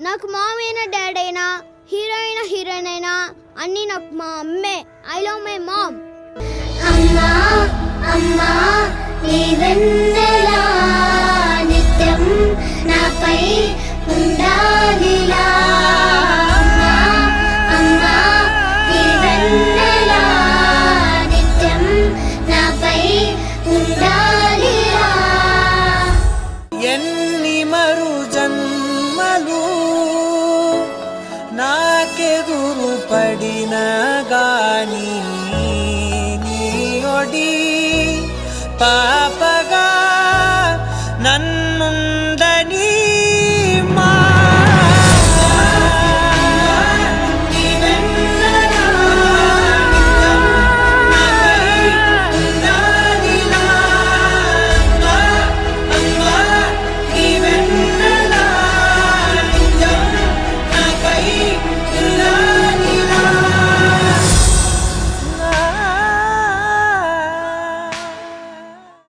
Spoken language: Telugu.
నాకు మామ్ అయినా డాడ్ అయినా హీరోయిన్ అయినా అన్నీ నాకు మా అమ్మే. I love my mom. అమ్మా అమ్మా నీ వెన్నెలా నిత్యం నాపై ఉండాలిలా. అమ్మా అమ్మా నీ వెన్నెలా నిత్యం నాపై ఉండాలిలా. ఎన్ని మరు జన్మలు నాకెదురు పడిన గాని నీ ఒడి పాప